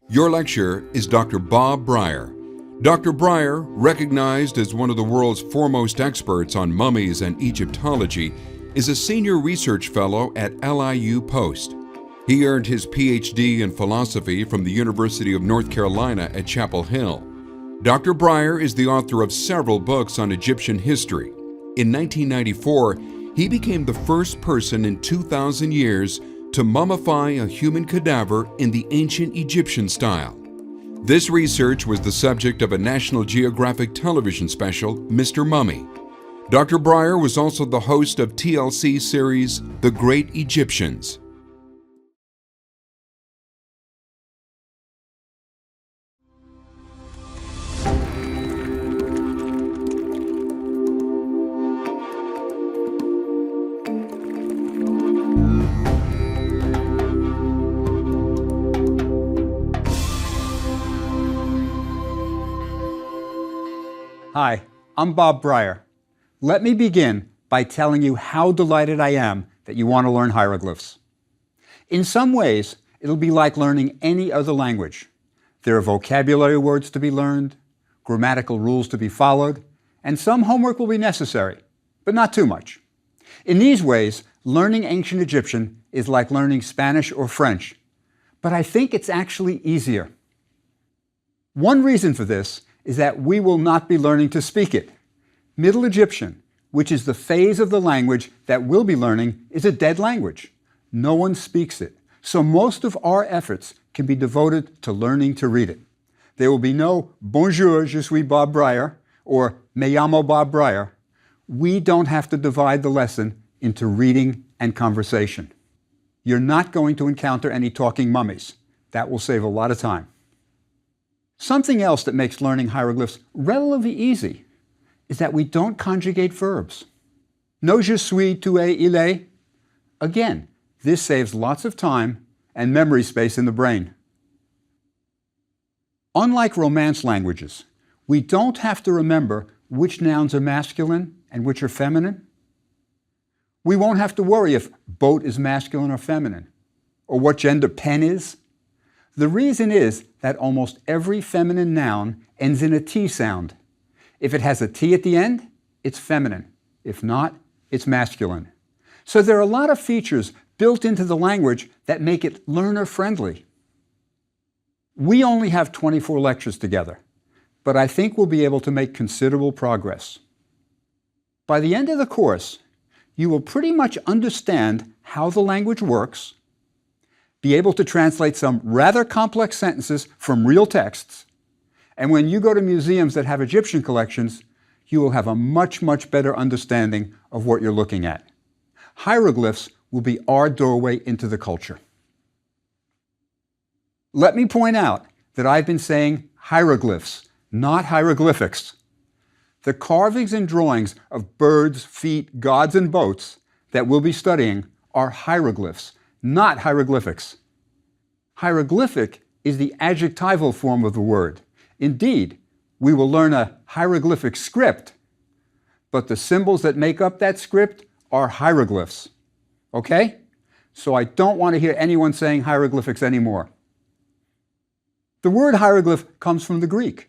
Your lecturer is Dr. Bob Brier. Dr. Brier, recognized as one of the world's foremost experts on mummies and Egyptology, is a senior research fellow at LIU Post. He earned his PhD in philosophy from the University of North Carolina at Chapel Hill. Dr. Brier is the author of several books on Egyptian history. In 1994, he became the first person in 2,000 years to mummify a human cadaver in the ancient Egyptian style. This research was the subject of a National Geographic television special, Mr. Mummy. Dr. Brier was also the host of TLC series The Great Egyptians. Hi, I'm Bob Brier. Let me begin by telling you how delighted I am that you want to learn hieroglyphs. In some ways, it'll be like learning any other language. There are vocabulary words to be learned, grammatical rules to be followed, and some homework will be necessary, but not too much. In these ways, learning ancient Egyptian is like learning Spanish or French, but I think it's actually easier. One reason for this is that we will not be learning to speak it. Middle Egyptian, which is the phase of the language that we'll be learning, is a dead language. No one speaks it, so most of our efforts can be devoted to learning to read it. There will be no Bonjour, je suis Bob Brier, or Me llamo Bob Brier. We don't have to divide the lesson into reading and conversation. You're not going to encounter any talking mummies. That will save a lot of time. Something else that makes learning hieroglyphs relatively easy is that we don't conjugate verbs. No je suis, tu es, il est. Again, this saves lots of time and memory space in the brain. Unlike Romance languages, we don't have to remember which nouns are masculine and which are feminine. We won't have to worry if boat is masculine or feminine, or what gender pen is. The reason is that almost every feminine noun ends in a T sound. If it has a T at the end, it's feminine. If not, it's masculine. So there are a lot of features built into the language that make it learner-friendly. We only have 24 lectures together, but I think we'll be able to make considerable progress. By the end of the course, you will pretty much understand how the language works, be able to translate some rather complex sentences from real texts, and when you go to museums that have Egyptian collections, you will have a much, much better understanding of what you're looking at. Hieroglyphs will be our doorway into the culture. Let me point out that I've been saying hieroglyphs, not hieroglyphics. The carvings and drawings of birds, feet, gods, and boats that we'll be studying are hieroglyphs, not hieroglyphics. Hieroglyphic is the adjectival form of the word. Indeed, we will learn a hieroglyphic script, but the symbols that make up that script are hieroglyphs. Okay? So I don't want to hear anyone saying hieroglyphics anymore. The word hieroglyph comes from the Greek.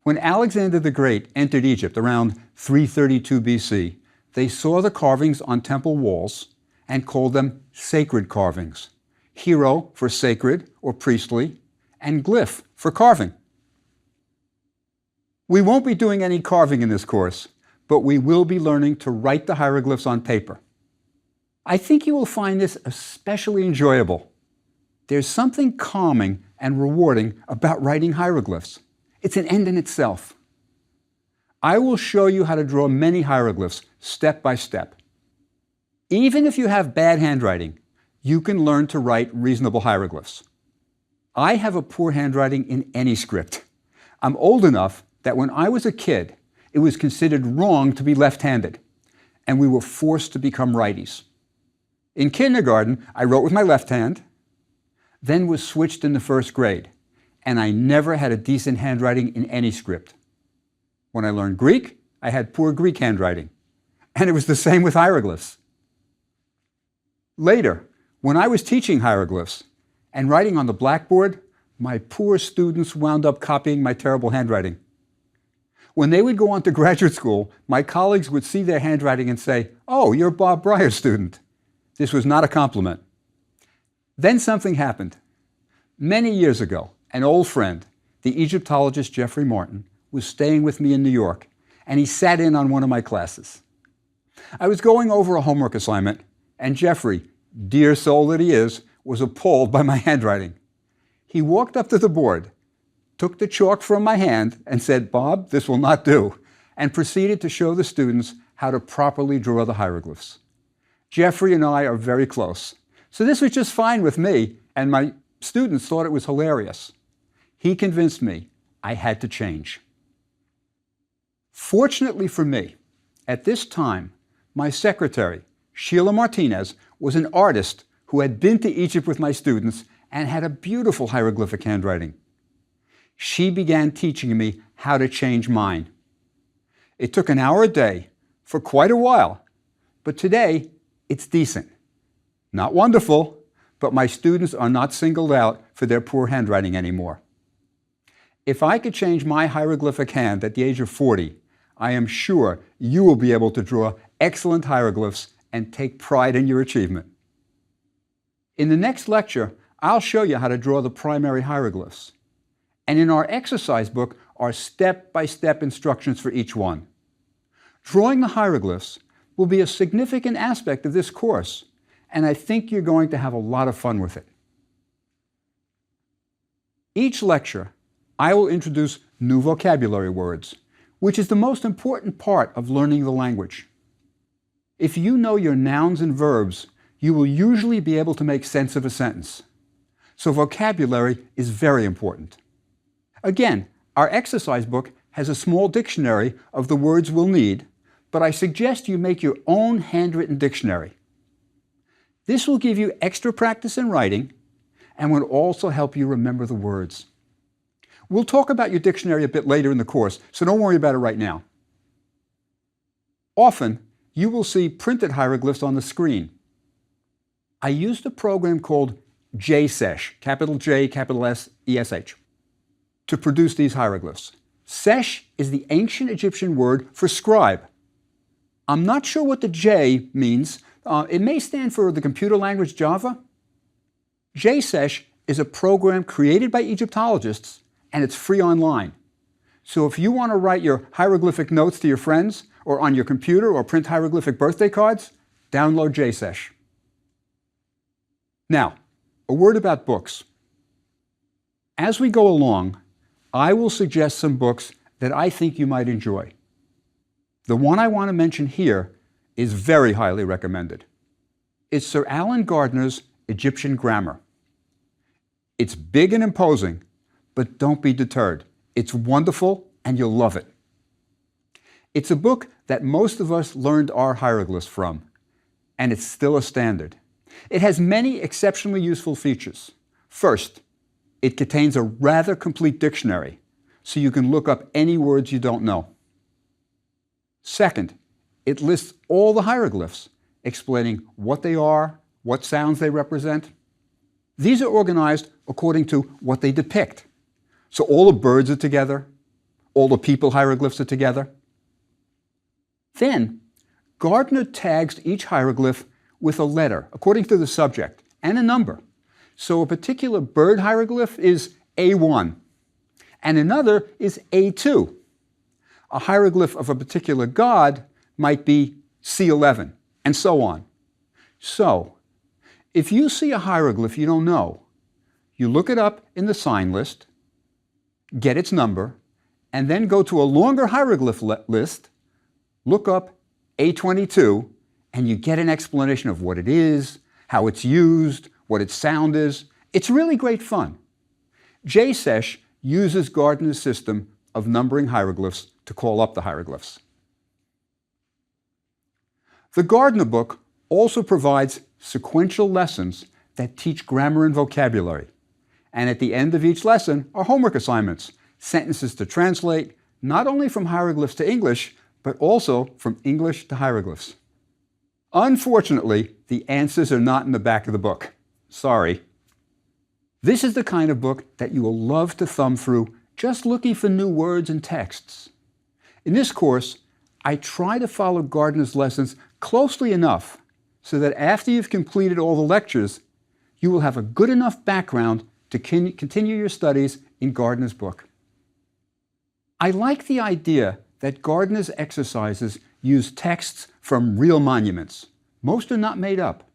When Alexander the Great entered Egypt around 332 BC, they saw the carvings on temple walls and called them sacred carvings. Hero for sacred or priestly, and glyph for carving. We won't be doing any carving in this course, but we will be learning to write the hieroglyphs on paper. I think you will find this especially enjoyable. There's something calming and rewarding about writing hieroglyphs. It's an end in itself. I will show you how to draw many hieroglyphs step by step. Even if you have bad handwriting, you can learn to write reasonable hieroglyphs. I have a poor handwriting in any script. I'm old enough that when I was a kid, it was considered wrong to be left-handed, and we were forced to become righties. In kindergarten, I wrote with my left hand, then was switched in the first grade, and I never had a decent handwriting in any script. When I learned Greek, I had poor Greek handwriting, and it was the same with hieroglyphs. Later, when I was teaching hieroglyphs and writing on the blackboard, my poor students wound up copying my terrible handwriting. When they would go on to graduate school, my colleagues would see their handwriting and say, "Oh, you're Bob Breyer's student." This was not a compliment. Then something happened. Many years ago, an old friend, the Egyptologist Jeffrey Martin, was staying with me in New York, and he sat in on one of my classes. I was going over a homework assignment, and Jeffrey, dear soul that he is, was appalled by my handwriting. He walked up to the board, took the chalk from my hand, and said, "Bob, this will not do," and proceeded to show the students how to properly draw the hieroglyphs. Jeffrey and I are very close, so this was just fine with me, and my students thought it was hilarious. He convinced me I had to change. Fortunately for me, at this time, my secretary, Sheila Martinez, was an artist who had been to Egypt with my students and had a beautiful hieroglyphic handwriting. She began teaching me how to change mine. It took an hour a day for quite a while, but today it's decent. Not wonderful, but my students are not singled out for their poor handwriting anymore. If I could change my hieroglyphic hand at the age of 40, I am sure you will be able to draw excellent hieroglyphs and take pride in your achievement. In the next lecture, I'll show you how to draw the primary hieroglyphs. And in our exercise book are step-by-step instructions for each one. Drawing the hieroglyphs will be a significant aspect of this course, and I think you're going to have a lot of fun with it. Each lecture, I will introduce new vocabulary words, which is the most important part of learning the language. If you know your nouns and verbs, you will usually be able to make sense of a sentence. So vocabulary is very important. Again, our exercise book has a small dictionary of the words we'll need, but I suggest you make your own handwritten dictionary. This will give you extra practice in writing and will also help you remember the words. We'll talk about your dictionary a bit later in the course, so don't worry about it right now. Often, you will see printed hieroglyphs on the screen. I used a program called JSesh, capital J, capital S, E-S-H, to produce these hieroglyphs. Sesh is the ancient Egyptian word for scribe. I'm not sure what the J means. It may stand for the computer language Java. JSesh is a program created by Egyptologists, and it's free online. So if you want to write your hieroglyphic notes to your friends, or on your computer, or print hieroglyphic birthday cards, download JSesh. Now, a word about books. As we go along, I will suggest some books that I think you might enjoy. The one I want to mention here is very highly recommended. It's Sir Alan Gardner's Egyptian Grammar. It's big and imposing, but don't be deterred. It's wonderful and you'll love it. It's a book that most of us learned our hieroglyphs from, and it's still a standard. It has many exceptionally useful features. First, it contains a rather complete dictionary, so you can look up any words you don't know. Second, it lists all the hieroglyphs, explaining what they are, what sounds they represent. These are organized according to what they depict. So all the birds are together, all the people hieroglyphs are together. Then, Gardner tags each hieroglyph with a letter, according to the subject, and a number. So a particular bird hieroglyph is A1, and another is A2. A hieroglyph of a particular god might be C11, and so on. So, if you see a hieroglyph you don't know, you look it up in the sign list, get its number, and then go to a longer hieroglyph list, look up A22, and you get an explanation of what it is, how it's used, what its sound is. It's really great fun. JSesh uses Gardner's system of numbering hieroglyphs to call up the hieroglyphs. The Gardner book also provides sequential lessons that teach grammar and vocabulary. And at the end of each lesson are homework assignments, sentences to translate, not only from hieroglyphs to English, but also from English to hieroglyphs. Unfortunately, the answers are not in the back of the book. Sorry. This is the kind of book that you will love to thumb through just looking for new words and texts. In this course, I try to follow Gardner's lessons closely enough so that after you've completed all the lectures, you will have a good enough background to continue your studies in Gardner's book. I like the idea that Gardner's exercises use texts from real monuments. Most are not made up.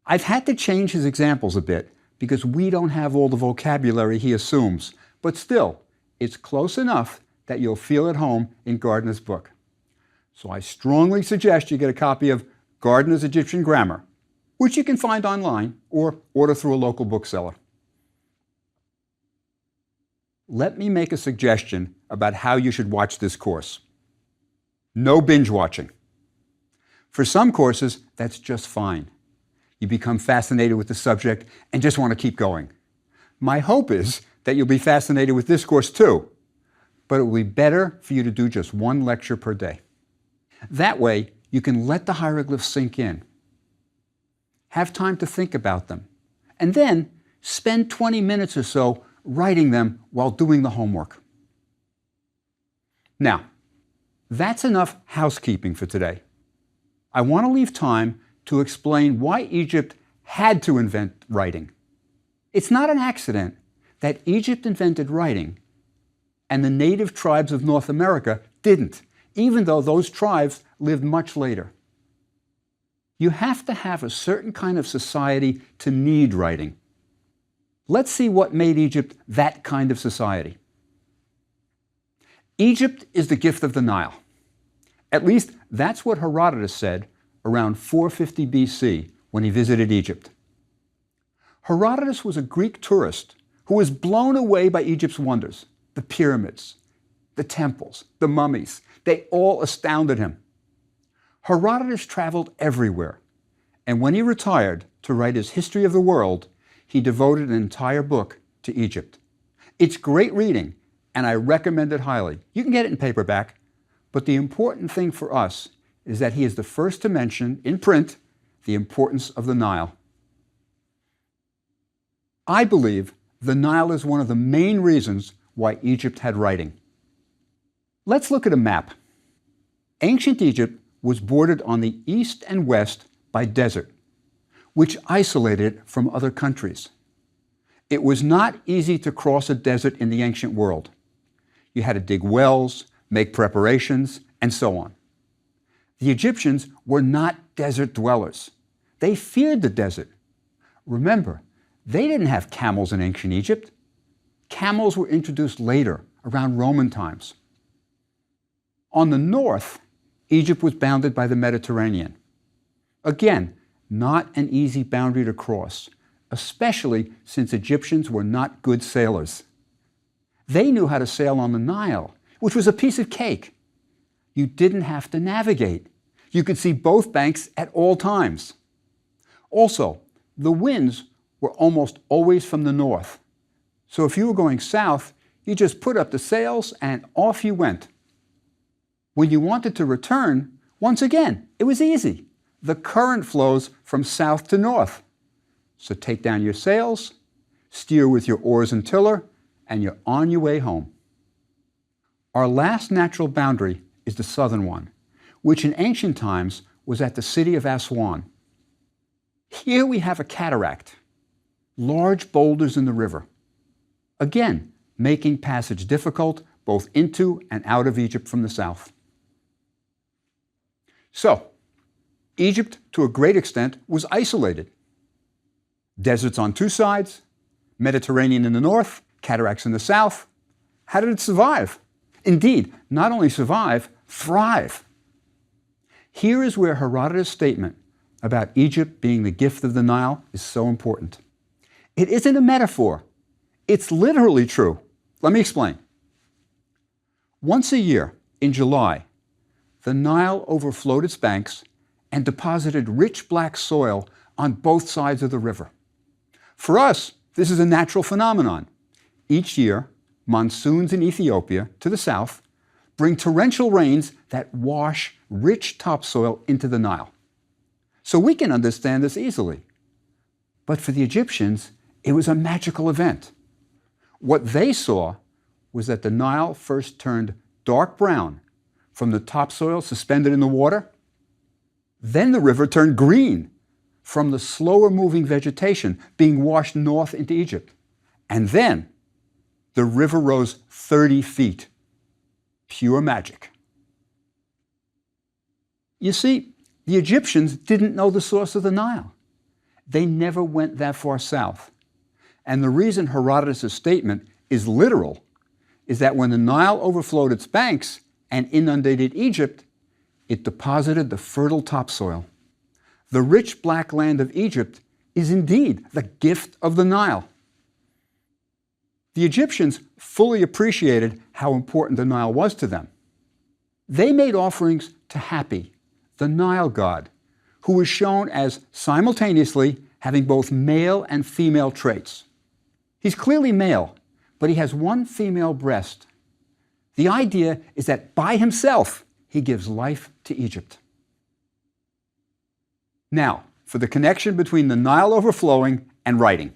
I've had to change his examples a bit because we don't have all the vocabulary he assumes, but still, it's close enough that you'll feel at home in Gardner's book. So I strongly suggest you get a copy of Gardner's Egyptian Grammar, which you can find online or order through a local bookseller. Let me make a suggestion about how you should watch this course. No binge watching. For some courses, that's just fine. You become fascinated with the subject and just want to keep going. My hope is that you'll be fascinated with this course too, but it will be better for you to do just one lecture per day. That way, you can let the hieroglyphs sink in. Have time to think about them, and then spend 20 minutes or so writing them while doing the homework. Now, that's enough housekeeping for today. I want to leave time to explain why Egypt had to invent writing. It's not an accident that Egypt invented writing and the native tribes of North America didn't, even though those tribes lived much later. You have to have a certain kind of society to need writing. Let's see what made Egypt that kind of society. Egypt is the gift of the Nile. At least that's what Herodotus said around 450 BC when he visited Egypt. Herodotus was a Greek tourist who was blown away by Egypt's wonders, the pyramids, the temples, the mummies. They all astounded him. Herodotus traveled everywhere, and when he retired to write his History of the World, he devoted an entire book to Egypt. It's great reading, and I recommend it highly. You can get it in paperback, but the important thing for us is that he is the first to mention, in print, the importance of the Nile. I believe the Nile is one of the main reasons why Egypt had writing. Let's look at a map. Ancient Egypt was bordered on the east and west by desert, which isolated it from other countries. It was not easy to cross a desert in the ancient world. You had to dig wells, make preparations, and so on. The Egyptians were not desert dwellers. They feared the desert. Remember, they didn't have camels in ancient Egypt. Camels were introduced later, around Roman times. On the north, Egypt was bounded by the Mediterranean. Again, not an easy boundary to cross, especially since Egyptians were not good sailors. They knew how to sail on the Nile, which was a piece of cake. You didn't have to navigate. You could see both banks at all times. Also, the winds were almost always from the north. So if you were going south, you just put up the sails and off you went. When you wanted to return, once again, it was easy. The current flows from south to north. So take down your sails, steer with your oars and tiller, and you're on your way home. Our last natural boundary is the southern one, which in ancient times was at the city of Aswan. Here we have a cataract, large boulders in the river. Again, making passage difficult both into and out of Egypt from the south. So, Egypt, to a great extent, was isolated. Deserts on two sides, Mediterranean in the north, cataracts in the south. How did it survive? Indeed, not only survive, thrive. Here is where Herodotus' statement about Egypt being the gift of the Nile is so important. It isn't a metaphor. It's literally true. Let me explain. Once a year, in July, the Nile overflowed its banks and deposited rich black soil on both sides of the river. For us, this is a natural phenomenon. Each year, monsoons in Ethiopia, to the south, bring torrential rains that wash rich topsoil into the Nile. So we can understand this easily. But for the Egyptians, It was a magical event. What they saw was that the Nile first turned dark brown from the topsoil suspended in the water. Then the river turned green from the slower moving vegetation being washed north into Egypt. And then the river rose 30 feet. Pure magic. You see, the Egyptians didn't know the source of the Nile. They never went that far south. And the reason Herodotus' statement is literal is that when the Nile overflowed its banks and inundated Egypt, it deposited the fertile topsoil. The rich black land of Egypt is indeed the gift of the Nile. The Egyptians fully appreciated how important the Nile was to them. They made offerings to Hapi, the Nile god, who was shown as simultaneously having both male and female traits. He's clearly male, but he has one female breast. The idea is that by himself, he gives life to Egypt. Now, for the connection between the Nile overflowing and writing.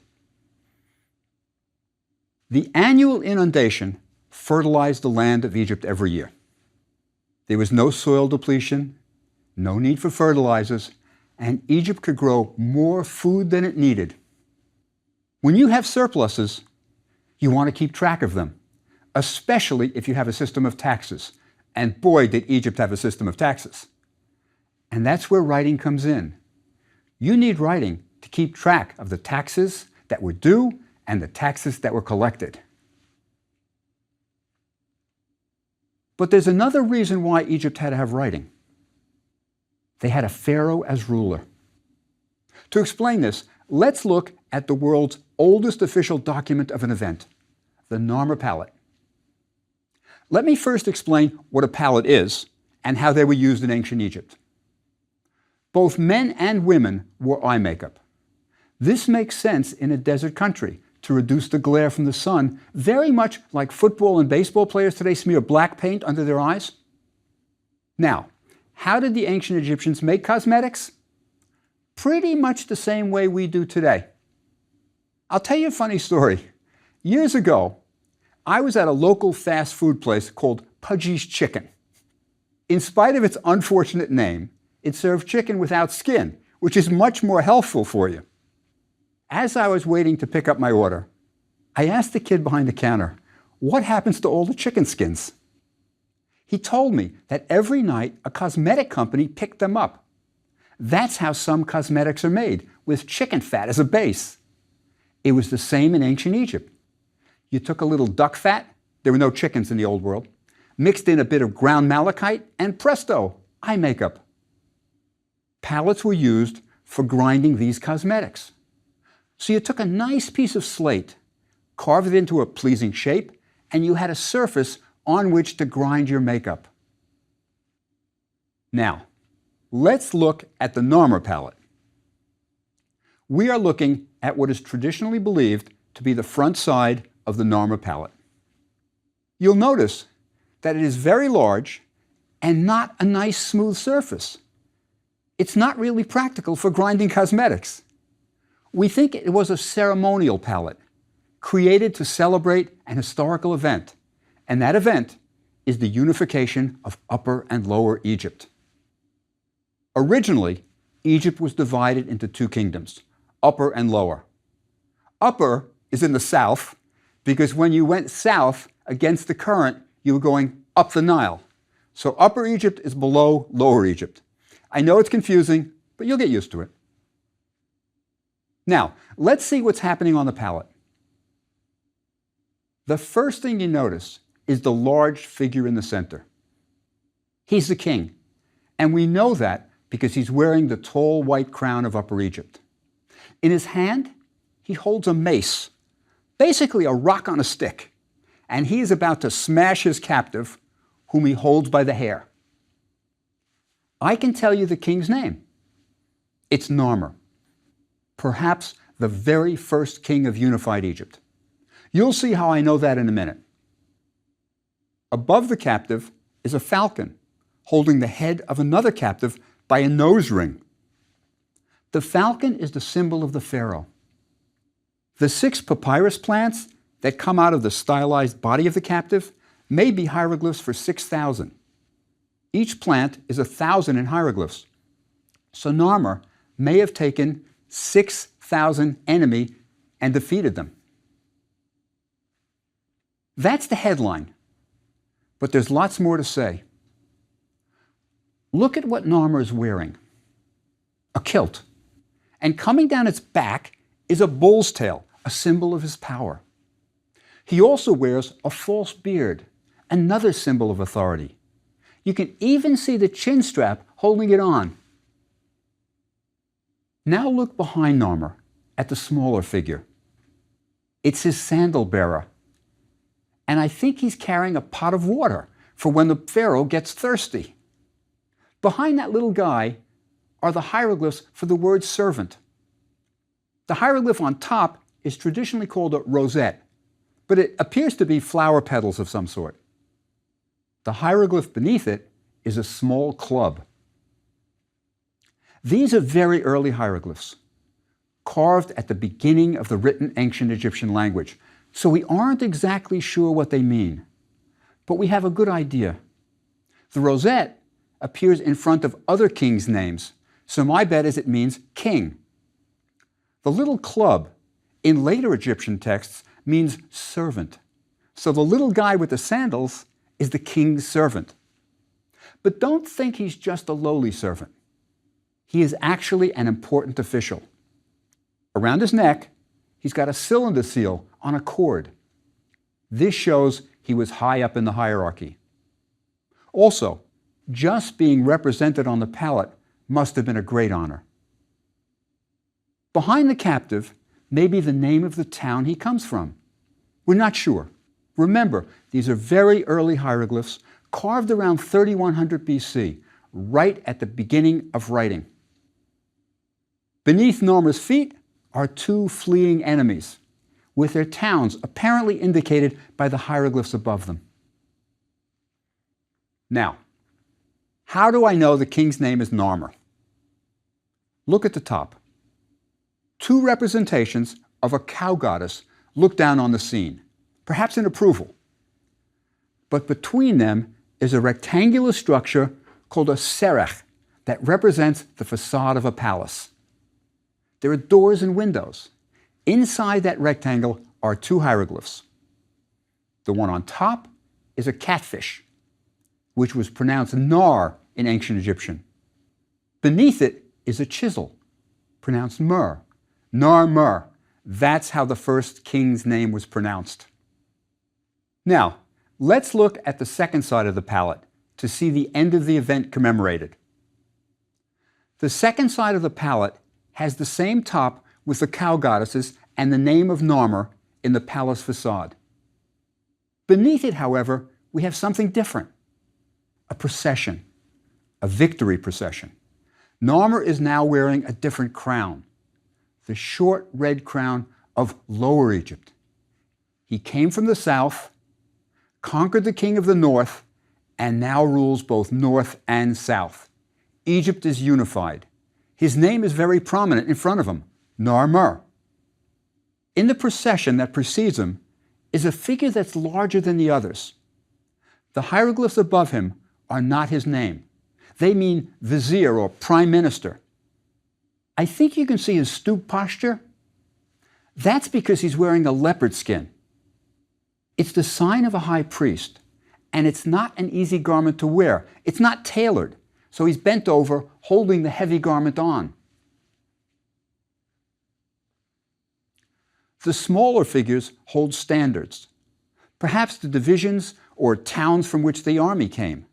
The annual inundation fertilized the land of Egypt every year. There was no soil depletion, no need for fertilizers, and Egypt could grow more food than it needed. When you have surpluses, you want to keep track of them, especially if you have a system of taxes. And boy, did Egypt have a system of taxes. And that's where writing comes in. You need writing to keep track of the taxes that were due and the taxes that were collected. But there's another reason why Egypt had to have writing. They had a pharaoh as ruler. To explain this, let's look at the world's oldest official document of an event, the Narmer palette. Let me first explain what a palette is and how they were used in ancient Egypt. Both men and women wore eye makeup. This makes sense in a desert country to reduce the glare from the sun, very much like football and baseball players today smear black paint under their eyes. Now, how did the ancient Egyptians make cosmetics? Pretty much the same way we do today. I'll tell you a funny story. Years ago, I was at a local fast food place called Pudgy's Chicken. In spite of its unfortunate name, it served chicken without skin, which is much more healthful for you. As I was waiting to pick up my order, I asked the kid behind the counter, "What happens to all the chicken skins?" He told me that every night a cosmetic company picked them up. That's how some cosmetics are made, with chicken fat as a base. It was the same in ancient Egypt. You took a little duck fat, there were no chickens in the old world, mixed in a bit of ground malachite, and presto, eye makeup. Palettes were used for grinding these cosmetics. So you took a nice piece of slate, carved it into a pleasing shape, and you had a surface on which to grind your makeup. Now, let's look at the Narmer palette. We are looking at what is traditionally believed to be the front side of the Narmer palette. You'll notice that it is very large and not a nice smooth surface. It's not really practical for grinding cosmetics. We think it was a ceremonial palette created to celebrate an historical event, and that event is the unification of Upper and Lower Egypt. Originally, Egypt was divided into two kingdoms, Upper and Lower. Upper is in the south, because when you went south against the current, you were going up the Nile. So Upper Egypt is below Lower Egypt. I know it's confusing, but you'll get used to it. Now, let's see what's happening on the palette. The first thing you notice is the large figure in the center. He's the king, and we know that because he's wearing the tall white crown of Upper Egypt. In his hand, he holds a mace, basically a rock on a stick, and he is about to smash his captive, whom he holds by the hair. I can tell you the king's name. It's Narmer, perhaps the very first king of unified Egypt. You'll see how I know that in a minute. Above the captive is a falcon holding the head of another captive by a nose ring. The falcon is the symbol of the pharaoh. The 6 papyrus plants that come out of the stylized body of the captive may be hieroglyphs for 6,000. Each plant is 1,000 in hieroglyphs. So Narmer may have taken 6,000 enemy and defeated them. That's the headline, but there's lots more to say. Look at what Narmer is wearing. A kilt. And coming down its back is a bull's tail, a symbol of his power. He also wears a false beard, another symbol of authority. You can even see the chin strap holding it on. Now look behind Narmer at the smaller figure. It's his sandal bearer. And I think he's carrying a pot of water for when the Pharaoh gets thirsty. Behind that little guy are the hieroglyphs for the word servant. The hieroglyph on top is traditionally called a rosette, but it appears to be flower petals of some sort. The hieroglyph beneath it is a small club. These are very early hieroglyphs, carved at the beginning of the written ancient Egyptian language, so we aren't exactly sure what they mean, but we have a good idea. The rosette appears in front of other kings' names, so my bet is it means king. The little club in later Egyptian texts means servant, so the little guy with the sandals is the king's servant. But don't think he's just a lowly servant. He is actually an important official. Around his neck, he's got a cylinder seal on a cord. This shows he was high up in the hierarchy. Also, just being represented on the palette must have been a great honor. Behind the captive may be the name of the town he comes from. We're not sure. Remember, these are very early hieroglyphs carved around 3100 BC, right at the beginning of writing. Beneath Narmer's feet are 2 fleeing enemies, with their towns apparently indicated by the hieroglyphs above them. Now, how do I know the king's name is Narmer? Look at the top. 2 representations of a cow goddess look down on the scene, perhaps in approval. But between them is a rectangular structure called a serech that represents the facade of a palace. There are doors and windows. Inside that rectangle are 2 hieroglyphs. The one on top is a catfish, which was pronounced nar in ancient Egyptian. Beneath it is a chisel, pronounced mer, nar-mer. That's how the first king's name was pronounced. Now, let's look at the second side of the palette to see the end of the event commemorated. The second side of the palette has the same top with the cow goddesses and the name of Narmer in the palace facade. Beneath it, however, we have something different. A procession, a victory procession. Narmer is now wearing a different crown, the short red crown of Lower Egypt. He came from the south, conquered the king of the north, and now rules both north and south. Egypt is unified. His name is very prominent in front of him, Narmer. In the procession that precedes him is a figure that's larger than the others. The hieroglyphs above him are not his name. They mean vizier or prime minister. I think you can see his stoop posture. That's because he's wearing a leopard skin. It's the sign of a high priest, and it's not an easy garment to wear. It's not tailored, so he's bent over, holding the heavy garment on. The smaller figures hold standards, perhaps the divisions or towns from which the army came.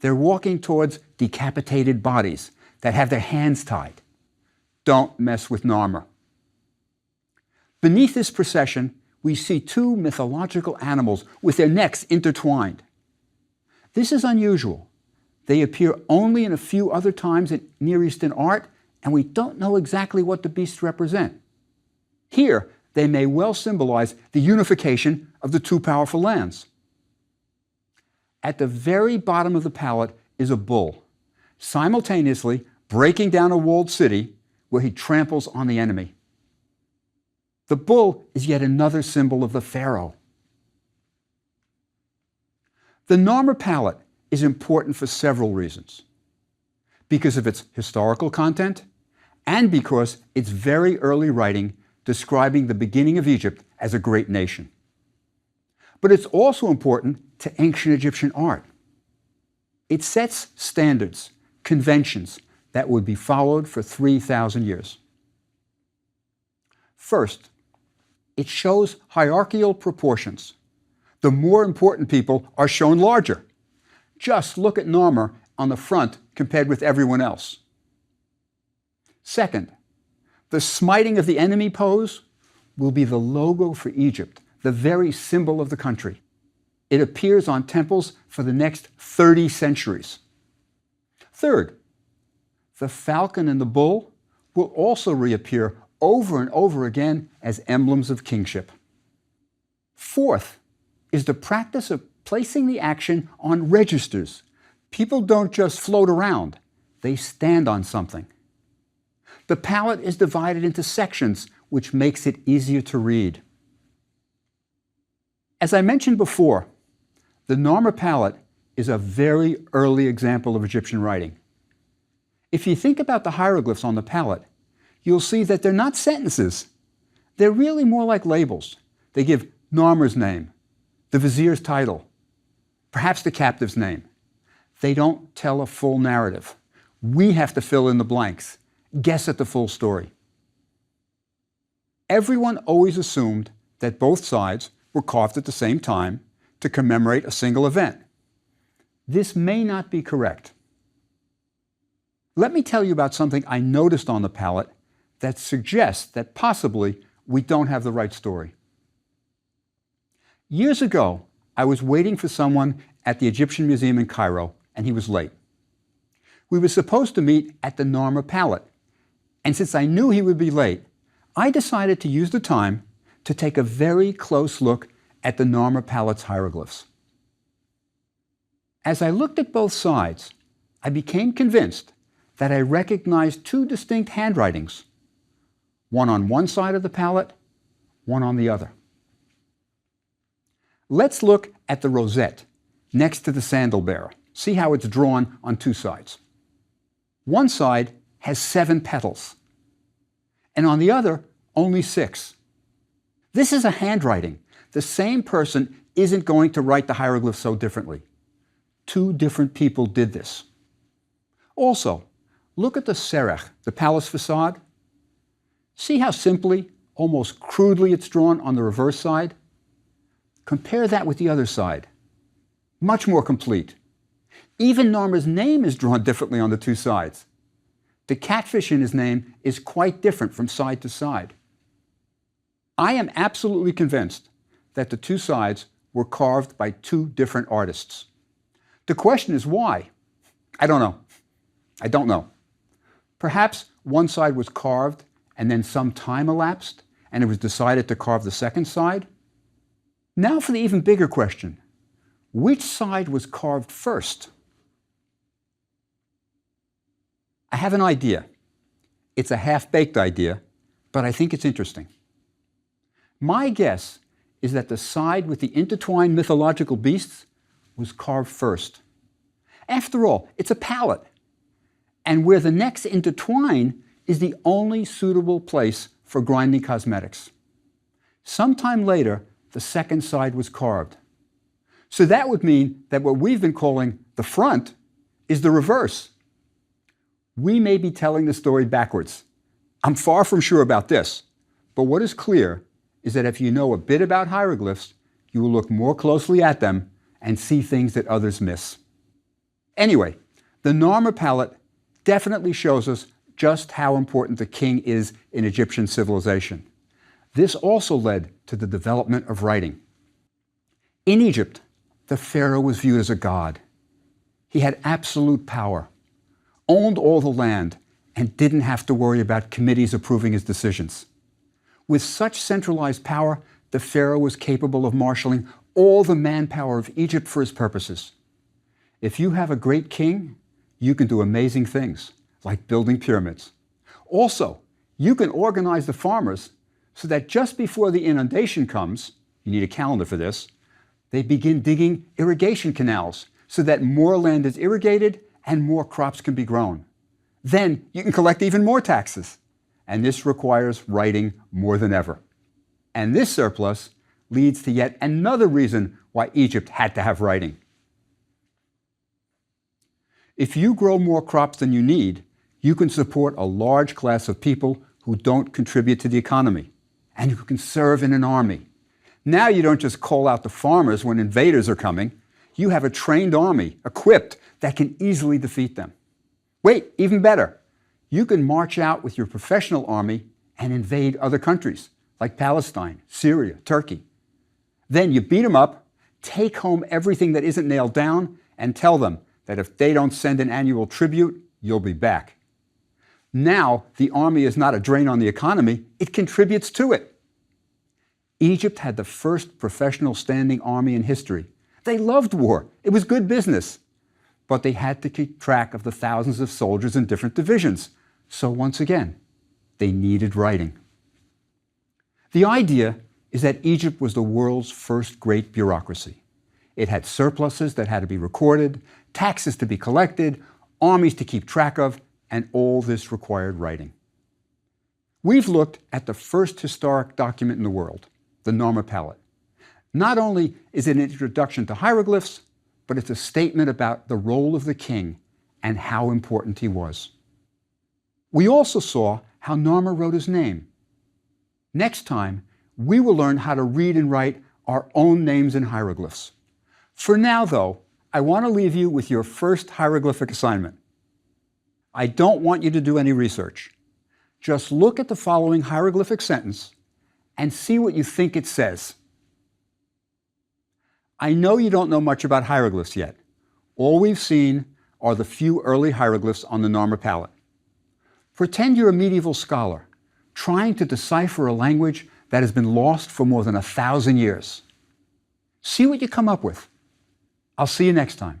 They're walking towards decapitated bodies that have their hands tied. Don't mess with Narmer. Beneath this procession, we see 2 mythological animals with their necks intertwined. This is unusual. They appear only in a few other times in Near Eastern art, and we don't know exactly what the beasts represent. Here, they may well symbolize the unification of the 2 powerful lands. At the very bottom of the palette is a bull, simultaneously breaking down a walled city where he tramples on the enemy. The bull is yet another symbol of the pharaoh. The Narmer palette is important for several reasons. Because of its historical content, and because it's very early writing describing the beginning of Egypt as a great nation. But it's also important to ancient Egyptian art. It sets standards, conventions that would be followed for 3,000 years. First, it shows hierarchical proportions. The more important people are shown larger. Just look at Narmer on the front compared with everyone else. Second, the smiting of the enemy pose will be the logo for Egypt, the very symbol of the country. It appears on temples for the next 30 centuries. Third, the falcon and the bull will also reappear over and over again as emblems of kingship. Fourth is the practice of placing the action on registers. People don't just float around, they stand on something. The palette is divided into sections, which makes it easier to read. As I mentioned before, the Narmer palette is a very early example of Egyptian writing. If you think about the hieroglyphs on the palette, you'll see that they're not sentences. They're really more like labels. They give Narmer's name, the vizier's title, perhaps the captive's name. They don't tell a full narrative. We have to fill in the blanks, guess at the full story. Everyone always assumed that both sides were carved at the same time to commemorate a single event. This may not be correct. Let me tell you about something I noticed on the palette that suggests that possibly we don't have the right story. Years ago, I was waiting for someone at the Egyptian Museum in Cairo, and he was late. We were supposed to meet at the Narmer palette, and since I knew he would be late, I decided to use the time to take a very close look at the Narmer palette's hieroglyphs. As I looked at both sides, I became convinced that I recognized two distinct handwritings, one on one side of the palette, one on the other. Let's look at the rosette next to the sandal bearer. See how it's drawn on two sides. One side has 7 petals, and on the other, only 6. This is a handwriting. The same person isn't going to write the hieroglyph so differently. 2 different people did this. Also, look at the serech, the palace facade. See how simply, almost crudely it's drawn on the reverse side? Compare that with the other side. Much more complete. Even Narmer's name is drawn differently on the 2 sides. The catfish in his name is quite different from side to side. I am absolutely convinced that the 2 sides were carved by 2 different artists. The question is why? I don't know. Perhaps one side was carved and then some time elapsed and it was decided to carve the second side? Now for the even bigger question. Which side was carved first? I have an idea. It's a half-baked idea, but I think it's interesting. My guess is that the side with the intertwined mythological beasts was carved first. After all, it's a palette, and where the necks intertwine is the only suitable place for grinding cosmetics. Sometime later, the second side was carved. So that would mean that what we've been calling the front is the reverse. We may be telling the story backwards. I'm far from sure about this, but what is clear is that if you know a bit about hieroglyphs, you will look more closely at them and see things that others miss. Anyway, the Narmer palette definitely shows us just how important the king is in Egyptian civilization. This also led to the development of writing. In Egypt, the pharaoh was viewed as a god. He had absolute power, owned all the land, and didn't have to worry about committees approving his decisions. With such centralized power, the pharaoh was capable of marshaling all the manpower of Egypt for his purposes. If you have a great king, you can do amazing things, like building pyramids. Also, you can organize the farmers so that just before the inundation comes, you need a calendar for this, they begin digging irrigation canals so that more land is irrigated and more crops can be grown. Then you can collect even more taxes. And this requires writing more than ever. And this surplus leads to yet another reason why Egypt had to have writing. If you grow more crops than you need, you can support a large class of people who don't contribute to the economy, and you can serve in an army. Now you don't just call out the farmers when invaders are coming. You have a trained army, equipped, that can easily defeat them. Wait, even better. You can march out with your professional army and invade other countries, like Palestine, Syria, Turkey. Then you beat them up, take home everything that isn't nailed down, and tell them that if they don't send an annual tribute, you'll be back. Now, the army is not a drain on the economy, it contributes to it. Egypt had the first professional standing army in history. They loved war. It was good business. But they had to keep track of the thousands of soldiers in different divisions. So once again, they needed writing. The idea is that Egypt was the world's first great bureaucracy. It had surpluses that had to be recorded, taxes to be collected, armies to keep track of, and all this required writing. We've looked at the first historic document in the world, the Narmer Palette. Not only is it an introduction to hieroglyphs, but it's a statement about the role of the king and how important he was. We also saw how Narmer wrote his name. Next time, we will learn how to read and write our own names in hieroglyphs. For now, though, I want to leave you with your first hieroglyphic assignment. I don't want you to do any research. Just look at the following hieroglyphic sentence and see what you think it says. I know you don't know much about hieroglyphs yet. All we've seen are the few early hieroglyphs on the Narmer Palette. Pretend you're a medieval scholar trying to decipher a language that has been lost for more than 1,000 years. See what you come up with. I'll see you next time.